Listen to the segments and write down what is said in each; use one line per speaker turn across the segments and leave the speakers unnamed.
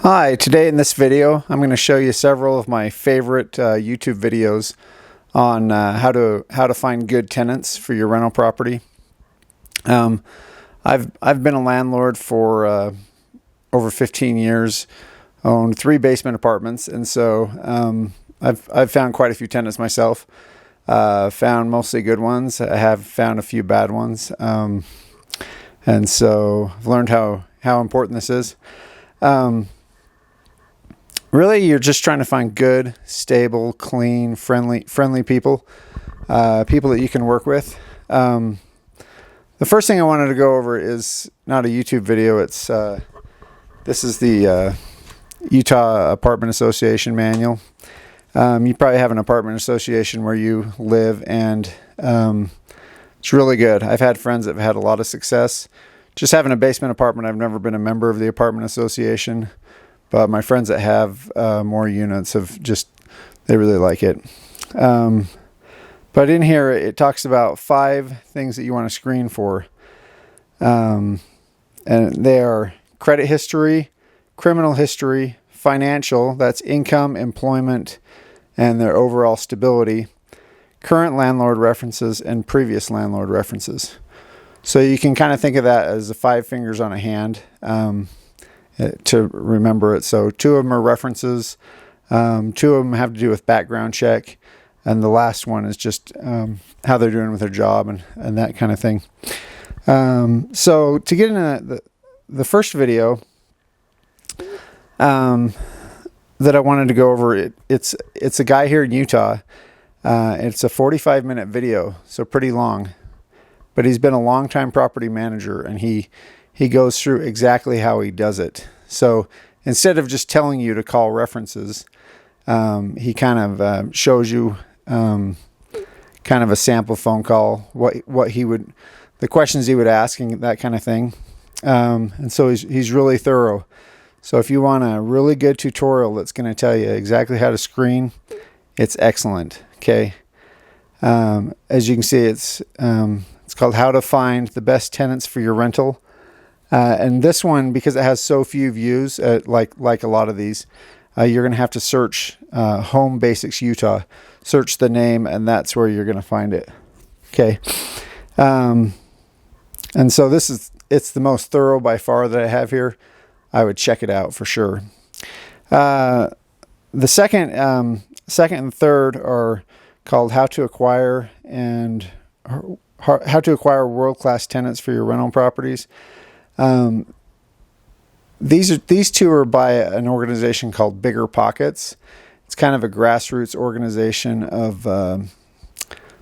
Hi, today in this video I'm going to show you several of my favorite YouTube videos on how to find good tenants for your rental property. I've been a landlord for over 15 years, owned 3 basement apartments, and so I've found quite a few tenants myself. Found mostly good ones. I have found a few bad ones, and so I've learned how important this is. Really, you're just trying to find good, stable, clean, friendly people, people that you can work with. The first thing I wanted to go over is not a YouTube video. It's this is the Utah Apartment Association manual. You probably have an apartment association where you live, and it's really good. I've had friends that have had a lot of success. Just having a basement apartment, I've never been a member of the apartment association. But my friends that have more units they really like it. But in here, it talks about 5 things that you want to screen for. And they are credit history, criminal history, financial, that's income, employment, and their overall stability, current landlord references, and previous landlord references. So you can kind of think of that as the 5 fingers on a hand. To remember it. So 2 of them are references, 2 of them have to do with background check, and the last one is just how they're doing with their job and that kind of thing. So to get into the first video that I wanted to go over, it's a guy here in Utah. It's a 45-minute video, so pretty long, but he's been a long-time property manager, and he goes through exactly how he does it. So instead of just telling you to call references, he kind of shows you kind of a sample phone call, the questions he would ask, and that kind of thing. And so he's really thorough. So if you want a really good tutorial that's going to tell you exactly how to screen, it's excellent. Okay. As you can see, it's called How to Find the Best Tenants for Your Rental. And this one, because it has so few views, like a lot of these, you're going to have to search Home Basics Utah, search the name, and that's where you're going to find it. Okay. And so it's the most thorough by far that I have here. I would check it out for sure. The second and third are called How to Acquire WorldClass Tenants for Your Rental Properties. These 2 are by an organization called Bigger Pockets. It's kind of a grassroots organization of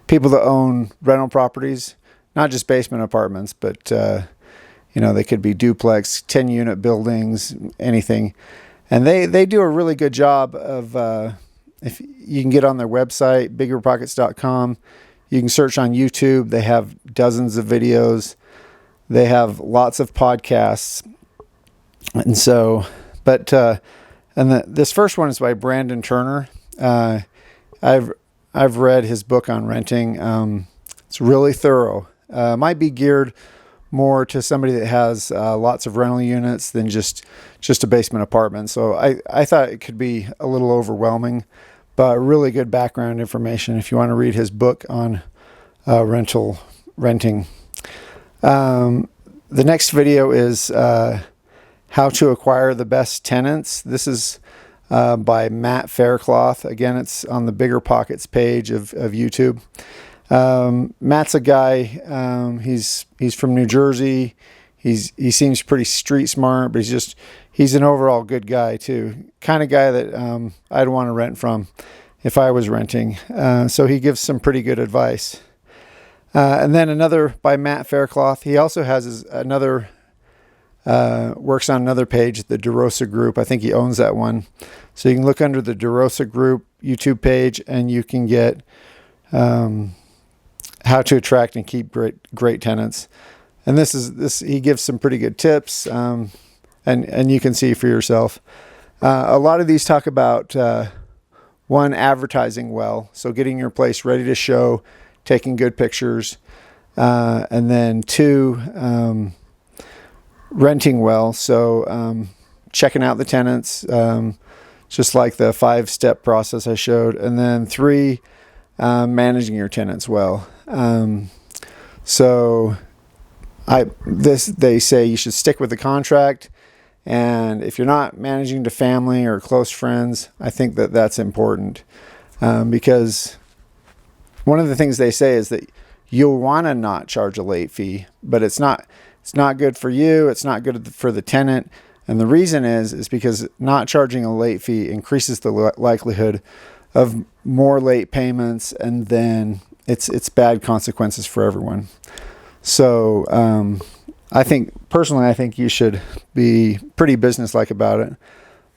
people that own rental properties, not just basement apartments, but they could be duplex, 10-unit buildings, anything. And they do a really good job of, if you can get on their website, biggerpockets.com. You can search on YouTube. They have dozens of videos. They have lots of podcasts. And so, this first one is by Brandon Turner. I've read his book on renting. It's really thorough. Might be geared more to somebody that has lots of rental units than just a basement apartment. So I thought it could be a little overwhelming, but really good background information if you want to read his book on renting. The next video is How to Acquire the Best Tenants. This is by Matt Faircloth. Again, it's on the Bigger Pockets page of YouTube. Matt's a guy, he's from New Jersey. He seems pretty street smart, but he's an overall good guy too. Kind of guy that I'd want to rent from if I was renting. So he gives some pretty good advice. And then another by Matt Faircloth. He also has works on another page, the DeRosa Group. I think he owns that one. So you can look under the DeRosa Group YouTube page, and you can get how to attract and keep great tenants. And he gives some pretty good tips, and you can see for yourself. A lot of these talk about one, advertising well, so getting your place ready to show, taking good pictures, and then 2, renting well. So checking out the tenants, just like the 5-step process I showed. And then 3, managing your tenants well. So they say you should stick with the contract. And if you're not managing to family or close friends, I think that that's important, because one of the things they say is that you'll want to not charge a late fee, but it's not good for you. It's not good for the tenant. And the reason is because not charging a late fee increases the likelihood of more late payments, and then it's bad consequences for everyone. So I think you should be pretty businesslike about it.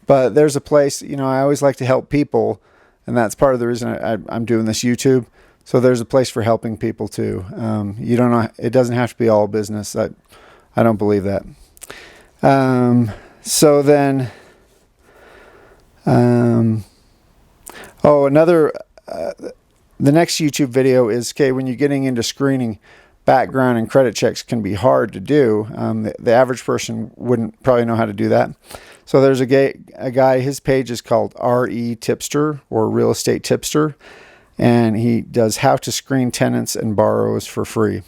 But there's a place, I always like to help people, and that's part of the reason I'm doing this YouTube. So there's a place for helping people too. You don't know, it doesn't have to be all business. I don't believe that. So then, the next YouTube video is, when you're getting into screening, background and credit checks can be hard to do. The average person wouldn't probably know how to do that. So there's a guy, his page is called RE Tipster, or Real Estate Tipster. And he does how to screen tenants and borrowers for free.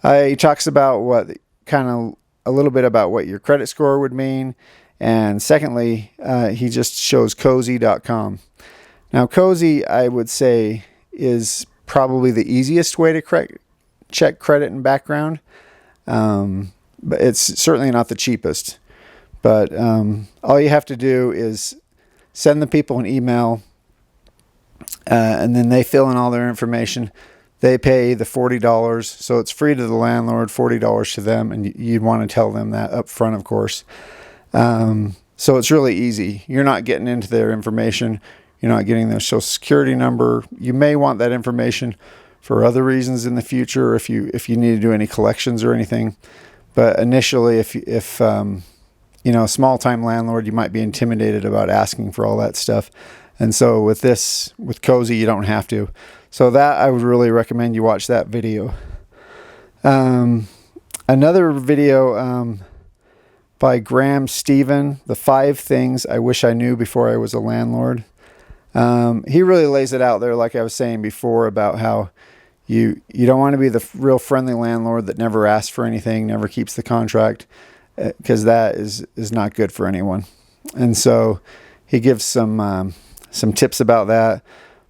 He talks about a little bit about what your credit score would mean. And secondly, he just shows cozy.com. Now, Cozy, I would say, is probably the easiest way to check credit and background. But it's certainly not the cheapest. But all you have to do is send the people an email, and then they fill in all their information. They pay the $40, so it's free to the landlord, $40 to them, and you'd want to tell them that up front, of course. So it's really easy. You're not getting into their information. You're not getting their social security number. You may want that information for other reasons in the future, if you need to do any collections or anything. But initially, if a small-time landlord, you might be intimidated about asking for all that stuff. And so with Cozy, you don't have to. So that, I would really recommend you watch that video. Another video by Graham Stephen, The 5 Things I Wish I Knew Before I Was a Landlord. He really lays it out there, like I was saying before, about how you don't want to be the real friendly landlord that never asks for anything, never keeps the contract, because that is not good for anyone. And so he gives some tips about that.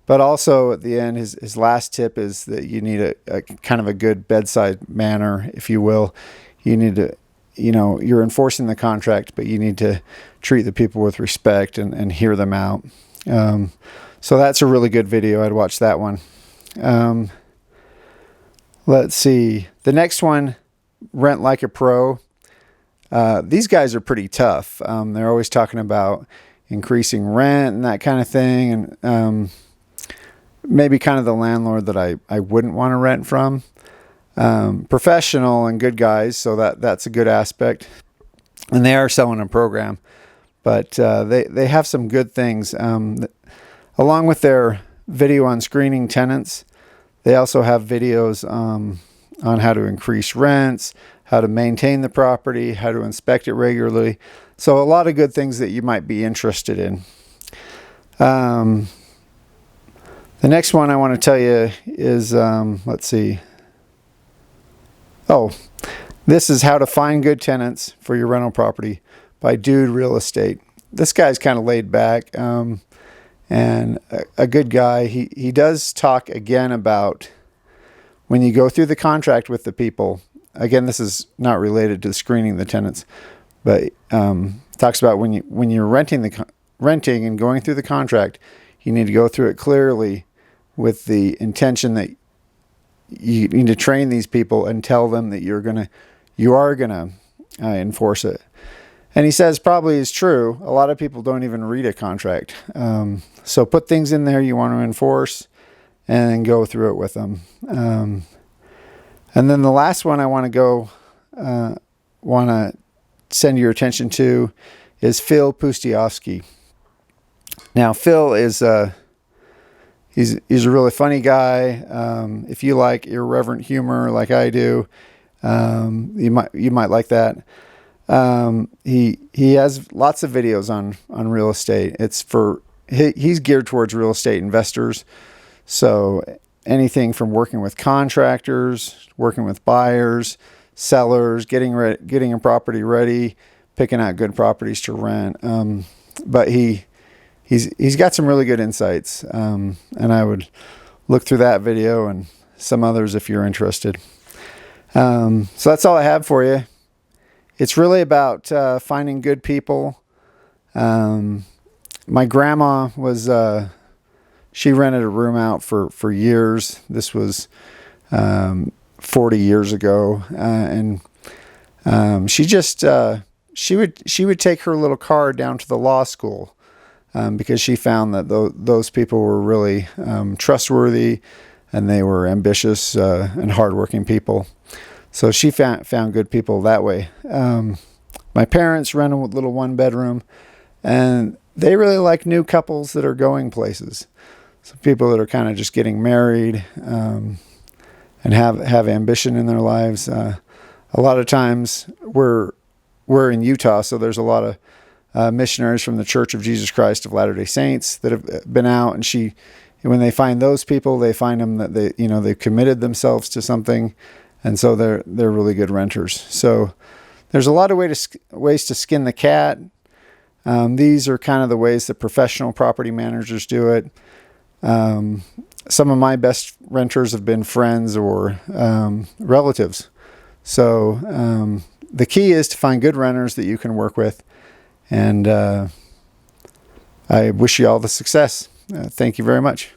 But also at the end, his last tip is that you need a kind of a good bedside manner, if you will. You need to, you're enforcing the contract, but you need to treat the people with respect and hear them out. So that's a really good video. I'd watch that one. Let's see. The next one, Rent Like a Pro. These guys are pretty tough. They're always talking about increasing rent and that kind of thing. And maybe kind of the landlord that I wouldn't want to rent from. Professional and good guys, so that's a good aspect. And they are selling a program. But they have some good things. Along with their video on screening tenants, they also have videos on how to increase rents, how to maintain the property, how to inspect it regularly. So a lot of good things that you might be interested in. The next one I want to tell you is, let's see. Oh, this is How to Find Good Tenants for Your Rental Property by Dude Real Estate. This guy's kind of laid back and a good guy. He does talk again about when you go through the contract with the people. Again, this is not related to screening the tenants, but talks about when you're renting and going through the contract, you need to go through it clearly with the intention that you need to train these people and tell them that you are gonna enforce it. And he says probably is true. A lot of people don't even read a contract. So put things in there you want to enforce and then go through it with them. And then the last one I want to send your attention to is Phil Pustiowski. Now, Phil is he's a really funny guy. If you like irreverent humor like I do, you might like that. He has lots of videos on real estate. He's geared towards real estate investors. So anything from working with contractors, working with buyers, sellers, getting a property ready, picking out good properties to rent. But he's got some really good insights. And I would look through that video and some others if you're interested. So that's all I have for you. It's really about finding good people. My grandma was, she rented a room out for years. This was 40 years ago. And she would take her little car down to the law school because she found that those people were really trustworthy, and they were ambitious and hardworking people. So she found good people that way. My parents rent a little one-bedroom, and they really like new couples that are going places. So people that are kind of just getting married and have ambition in their lives. A lot of times we're in Utah, so there's a lot of missionaries from the Church of Jesus Christ of Latter-day Saints that have been out, and when they find those people, they find them that they've committed themselves to something. And so they're really good renters. So there's a lot of ways to skin the cat. These are kind of the ways that professional property managers do it. Some of my best renters have been friends or relatives. So the key is to find good renters that you can work with. And I wish you all the success. Thank you very much.